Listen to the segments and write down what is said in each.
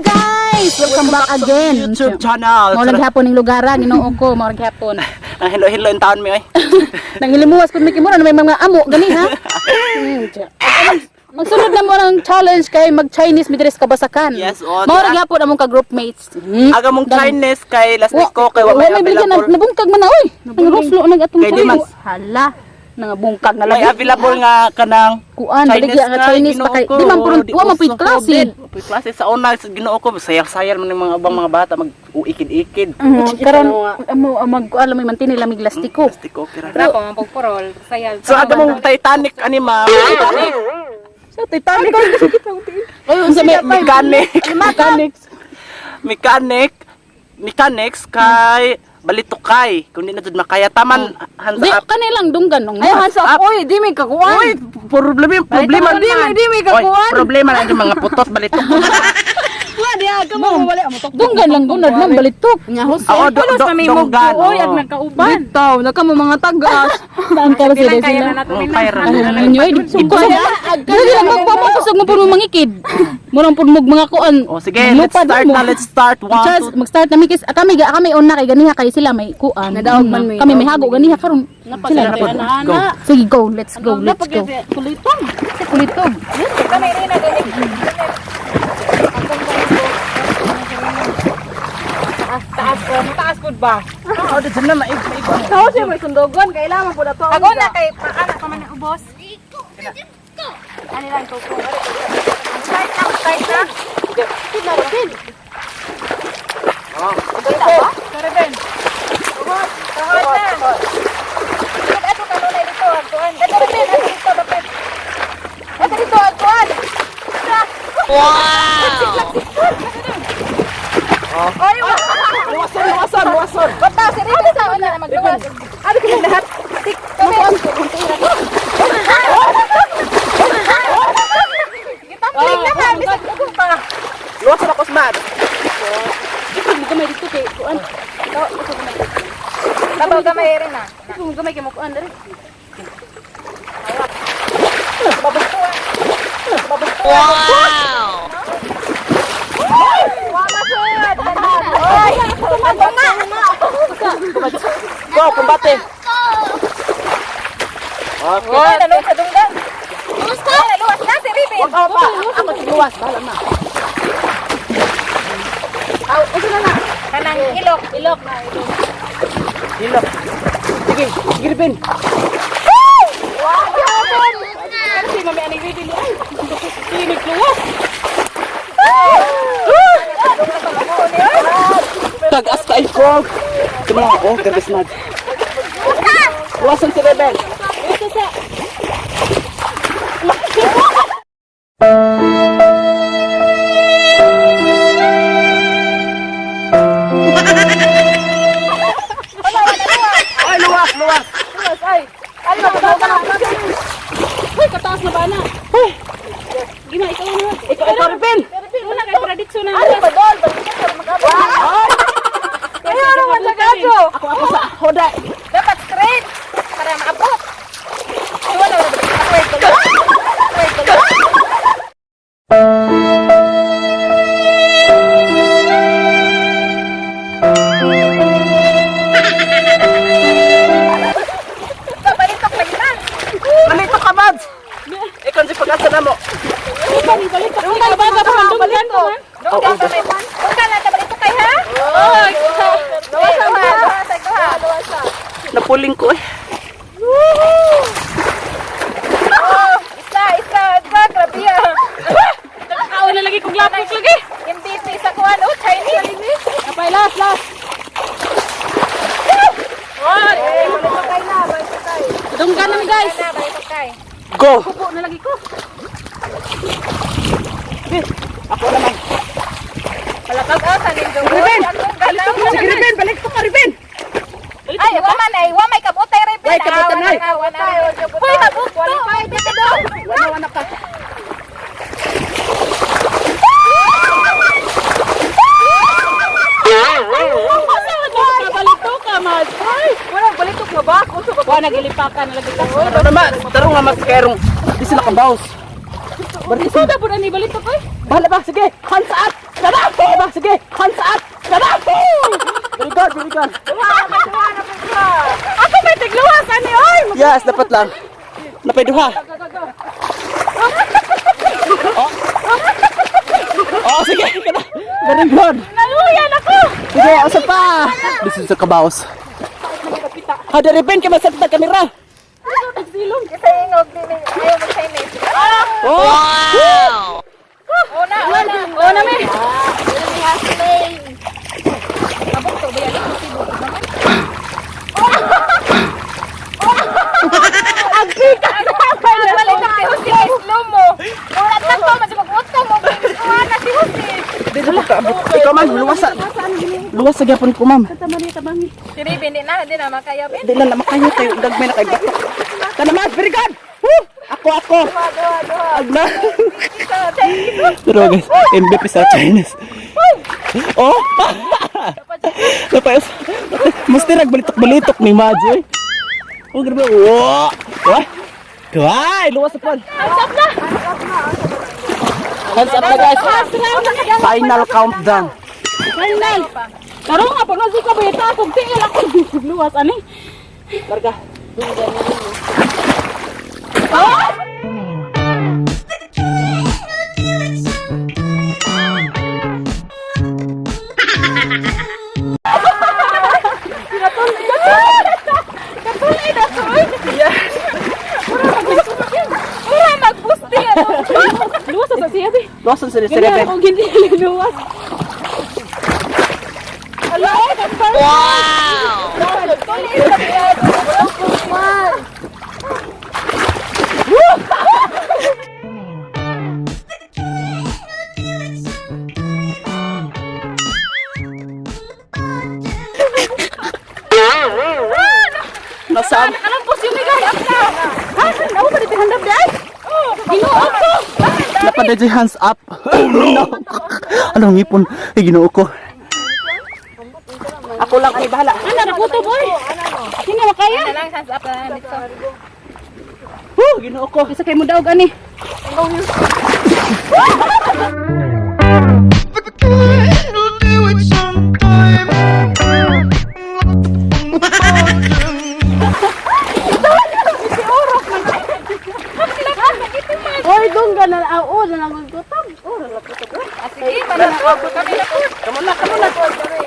guys! Welcome back again. YouTube channel. Mao hapon ning lugaran Ginoo ko, mao hapon. Hello in taon mi oy. Nanghilimuwas pud mi kimura na may mga amo gani ha. Magsunod na mo ng challenge kay mag-Chinese midres kabasakan. Yes, o. Mao ra gyapon among ka groupmates. Aga mong Chinese kay last week ko kay wa may available. Nabungkag man na oy. Nangroslo nagatong Kay di man. Hala. Nangabungkag na May lagi. available nga kanang Kuan baligya nga Chinese pa kay di man puro wa man pud klase. Puy klase sa una sa Ginoo ko sayar-sayar man ng mga ubang mga bata mag-uikid-ikid. Karon mag alam may mantini lamig lastiko. Plastiko kira. Ra ko man pagporol sayal. So aga mong Titanic ani ma'am. Sa Titanic ay unsa may mechanics kay balitukay kung di na jud makaya taman hands Di up. kanilang dunggan nung. Ay hands up oy, di mi kakuan. Uy, problema Di mi kakuan. problema lang yung mga putot balitok. Wa di aga mo wala mo tok. Dunggan lang gunad man balitok. Nya hos. Oo, Pulos pa may mo donggan, oy oo. ag nagkauban. Bitaw naka mo mga tagas. Saan ka sila Kaya sila? na nato Oh, min. kaya ra. Ano nyo ay sugko na. Dili lang magpapakusog mo pud mangikid. Murang pud mog mga kuan. Oh, sige, let's start. Charles, mag-start na mikis. Kami una kay ganiha kay sila may kuan. Nadaog man mo. Kami may hago ganiha karon. Sila Go. na. Sige, go. Let's go. Let's go. Kulitong. Kulitog. Kami rin na gani. Taas pud ba? Oh, dito na maig. Ako siya may sundogon, kailangan po na to. Ako na kay paana pa man ang ubos. Ano lang to ko. Start na. Pinarapin. Oh, Kareben. Ubos. Tahod na. Ato ka nuna dito, agtuan. Ato dito, dapat. Ato dito, agtuan. Oy, Luwason. bata, seryoso sa una na magluwas. Ano kaya lahat? Tik, kami. Gitampling naman, bisag dugong pa. Luwason ako smart. Hindi gamay dito kay kuan. Tabaw gamay rin na. Kung gamay kay mo kuan dali. Oy, tumatong na. Go, kumbate. Okay. Oy, naluwas sa dunggan. Oy, naluwas na si Ribin. Wag pa. Ako luwas, bahala na. Aw, uso na na. Kanang ilok. Hilok. Sige, girbin. Wow, yabon. Kasi mami ani bibili ay. Tinig luwas. Tagas ka ifrog. Tumala ako, garbis na. Luwason si Rebel. Ay, luwas. Luwas, ay. Ano ba ba? Hoy, kataas na ba na? Gina ikaw na. Ikaw, Rebel. Una kay prediction na. Ano ba dol? Bakit ka magabot? Kayo naman sa gato. Ako sa hoda. Dapat straight para maabot. Wala na wait. Balitok lagi na. Malito ka, Mads. Ikaw si pag-asa na mo. Balik ka. Una ba ka pa dunggan ko man? Dunggan ka may pan. Dunggan lang ka balitok kay ha? Oy. Luwas. Napuling ko eh. Isa, grabe yan. Nakakaon na lagi kong lapis lagi. Hindi sa kuwan, Chinese. Kapay last. Balitok kay na, balitok kay. Dunggan na mi guys. Balitok kay. Go. Kupo na lagi ko. Ako naman. Palakag-asan yung dunggan. Ruben! Ang Sige, Rebel. Balik ko ka, Rebel. Ay, waman ay, wamay kabutay rin. Way, kabutan ay. Uy, mabuto. Qualify dito daw. Wala ka. Balitok ka, Mads. Walang balitok na ba? Kuso ka ba? Wa nagilipakan na lagi ka. Ano naman? Tarong nga mas kerong. Di sila kabaws. Isuda po na ni balitok ay. Bahala ba? Sige. Hands up. Tara! Sige! Hands up! Tara! Very good, very good. Ako may tigluwas, ani, oy! Yes, dapat lang. Napayduha. Oh, sige. Very good. Naluyan ako! Sige, asa pa. This is the kabaos. Hada rin ka masakit na kamera. Silong. Isa ingog, ayaw mo sa init. Oh! Una, may. Abot to, bayan ako sibog naman. Ang kita sa akin! Balik na si Jose, slow mo. Ulat na to, mas mag-utong mo. Uwana si Jose. Ikaw man, luwas sa... Luwas sa gyapon ko, ma'am. Si Ribe, hindi na makaya. Hindi na makayo kayo. Dagmay na kayo batok. Tanaman, very good! Woo! Ako! Agna! Pero guys, MVP sa Chinese. Oh! Napayos. Mesti nagbalitok-balitok ni Maji. Oh, grabe. Wow! Wah! Kawai! Luwas sa pon. Hands up na guys. Final countdown. Final. Karong nga pag si kabeta kung tingil ako luwas ani. Larga. Luwas sa siya bi. Luwasan sa Ganyan Rebel. ako hindi luwas. Nasaan? Anong pos yung bigay? Ha? Ako pa dito handap dai? Ginoo ko. Napadadya hands up. No. Anong ngipon? Ay, ginoo ko. Ako lang ay bahala. Ano na kuto boy? Hindi makaya. Lang, hands up na dito. Ginoo ko. Isa kay mo daog ani. Oy, dong ka na. Oo, na lang gutom. Sige, mananawag ko kami na po. Kamu na.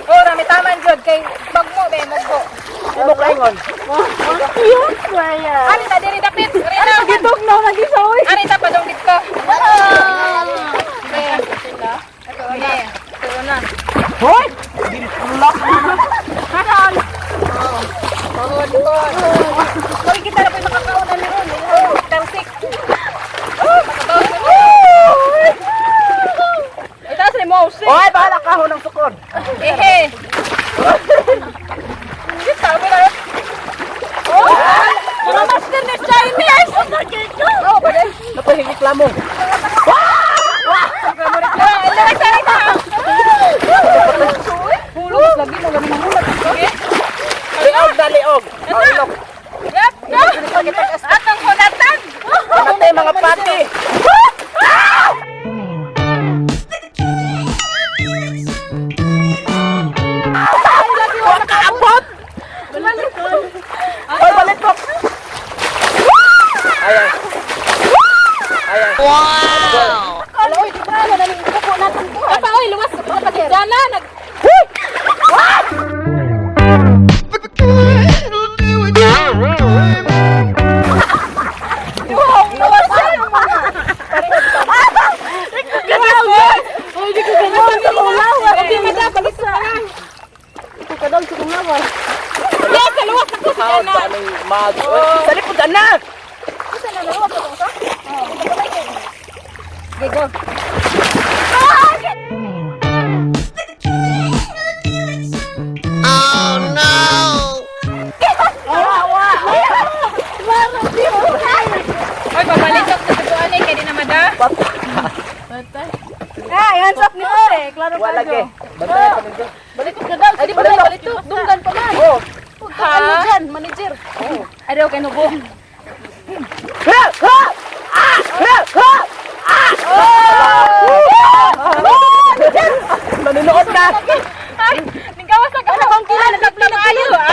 Oh, rami taman jud kay bagmo be mogbo. Ano kaingon? Yun, kaya. Ari ta diri dapit. Ari na gitok na lagi sa oy. Ari ta padong dito. Okay. Ito na. Hoy! Haron. Hoy, kita na po makakaunan ni Ron. Tarsik. Ito sa mouse. Hoy, bahala ka ho ng sukod. Ehe. Kita mo na. Oh! Mga master na Chinese! Oh, pwede. Napahingit lamo. Lawag sa rin na! Hulog, lagi mo ganun ang hulog. Okay? Liog. Liog. Yap! Atang kunatan! Matay mga pati. Kaabot! Hoy, balik ko! Ayan. Wow! Kala, oy, di ba? Nanaling kuko natin ko. Apa, oy, luwas. Napagdana, nag... Wow, luwas siya. Oy, di ko ganun. Hindi madabalik sa lang. Ito ka daw sa kumawar. Yes, sa luwas ako sa Sound dana. sa aming mag. Sa likod na! Isa na luwas ako sa? Okay, go. Oy, pabalitok sa tubuan eh, kaya di na mada. Ah, hands up ni Jose. Klaro pa Wala jo. ke. Bantayan pa nito. Balitok ka daw. Ay, di ba tayo balitok? Dunggan pa man. Oh. Ano dyan, manager? Ay, daw, kay Nubo. Ha! Ha! Ah! Ha! Ha! Ah! Ninggawas na ka bang kila nagabla na ayo ha.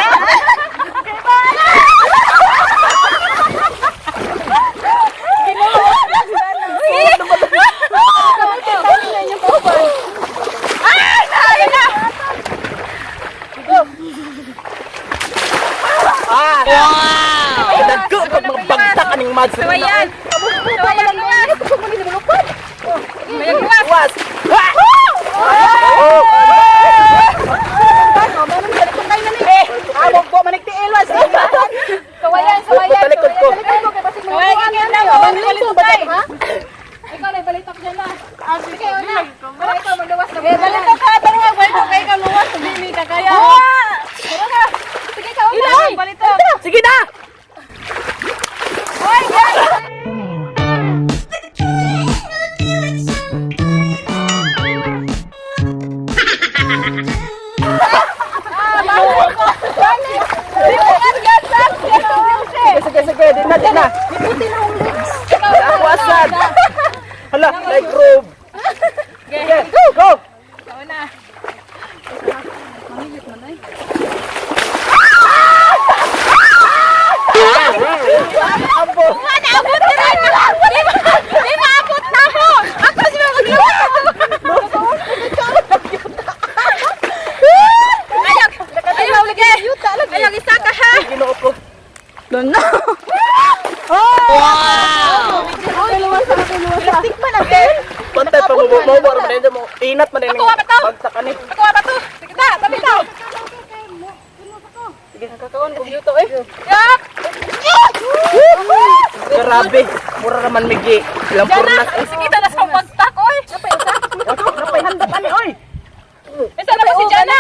Dagko pag magbagta kaning mads. Sawayan. Sawayan luwas. Sawayan luwas. Sawayan, sawayan. Talikod ko. Sawayan ka na mo. Ikaw na balitok dyan na. Sige, una. Para ikaw magluwas na. Balitok ka. Tanong balitok kayo ka luwas. Hindi ka kaya. Sige ka, una. Balitok. Sige na. Hoy, guys. Sige, di na. Ako asad. Hala, like robe. Okay, go. Una. Naabot na rin! Di maabot na ako! Ako si mga magluwas! Ayaw, lagi! Ayaw, isa ka ha! Ginoo ko. Plastic pa natin! Pantay pa mo man mo. Inat man Ako, apa to? Bagta ka ni. Ako ba to? Sige na, tabi to! Sige, kakakaon ko yuto Yak! Grabe, mura naman migi. Ilang Diyan purnas. na! Sige na sa pagtak, oy! Napay handap ani oy. Isa na ba si Jana?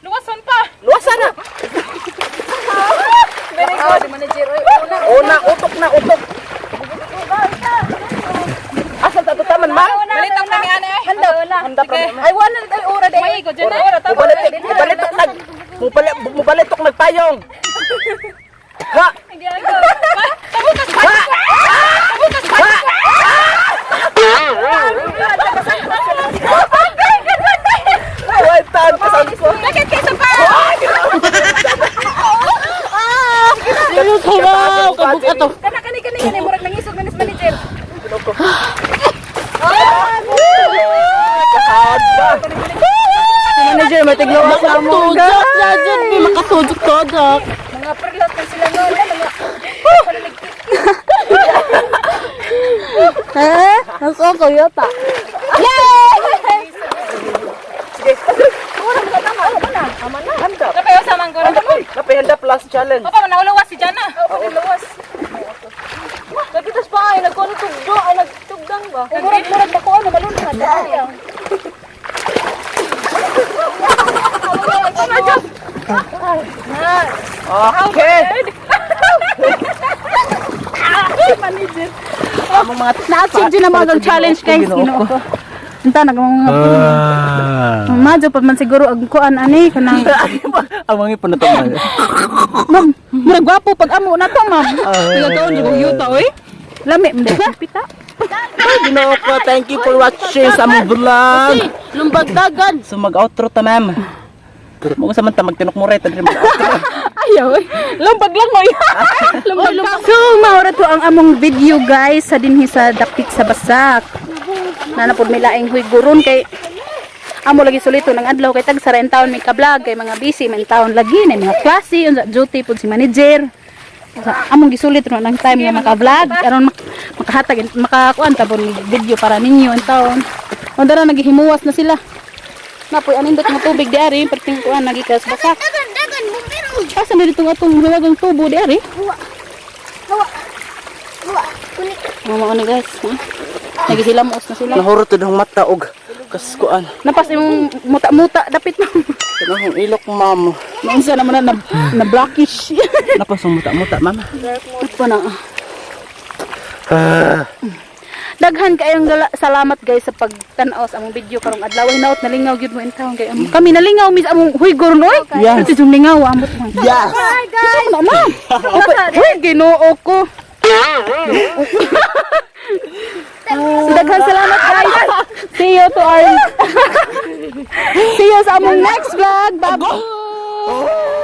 Luwason pa! Luwasan na. Very good, manager. Una, utok na, utok. Asal ta taman ma'am? Balitang na ni Ana eh. Handap na. Ay, wala na tayo ora day. Ay, go dyan na. Mubalitok nagpayong. Ha! Tabukas pa! Tabukas pa! Ay, taan pa sa ko. Bakit kayo sa pa? Ano ka ba? Kabuk ato. Kani, murag nangisog na nis manager. Manager, matiglawas na mo. Makatudok na dyan. May makatudok-tudok. Mga perlot na sila noon. Eh? Nasa ko yata. Handap. Kapayo sa manggoro. Napay handap last challenge. Papa, manawalawas si Jana. Manawalawas. Nagitas pa ay nagkunutugdo. Ay nagtugdang ba? Murag ba ko ano, malun na dahil. Okay. Among mga Na-achieve din ang mga challenge guys. Ginoo ko. Anta nagamang Madyo pa man siguro ang kuan ani kanang among ipon na to. ma'am, murag gwapo pag amo na to ma'am. Nagataon di yuta oy. Lami mo pita. Ginoo ko, thank you for watching sa among vlog. Lumbag dagan. So mag-outro ta ma'am. Mo sa man ta magtinok mo right mag-outro. Ayaw oy. Lumbag lang oy. Lumbag. So maura to ang among video guys sa dinhi sa dapit sa Basak. Nanapod may laing huiguron kay amo lagi sulito ng adlaw kay tag sarain taon may ka-vlog kay mga busy man taon lagi na mga klase unsa duty pud si manager. Sa among gisulit ro nang time nga maka-vlog aron makahatag makakuan ta ni video para ninyo ang taon. Onda na naghihimuwas na sila. Napoy anindot nga tubig di ari perting kuan nagikas Basak. Dagan, bumbero. Asa na dito atong huwagang tubo di ari? Hawa, kulit. Mama ano guys, ha? Naghihilamos na sila. Nahurot to ng mata og kaskuan. Napas yung muta-muta dapit na. Kanang ilok ma'am. Naunsa naman na blackish. Napasong muta-muta mama. Apa na? Daghan kayong salamat guys sa pagtan-aw sa among video karong adlaw hinaut nalingaw gyud mo in town kay kami nalingaw mis among huigor noy. Yes. Ito yung lingaw amot mo. Yes. Hi guys. Ano na? Hoy Ginoo ko. Daghang salamat guys. See you to our See you sa among next vlog. Bye.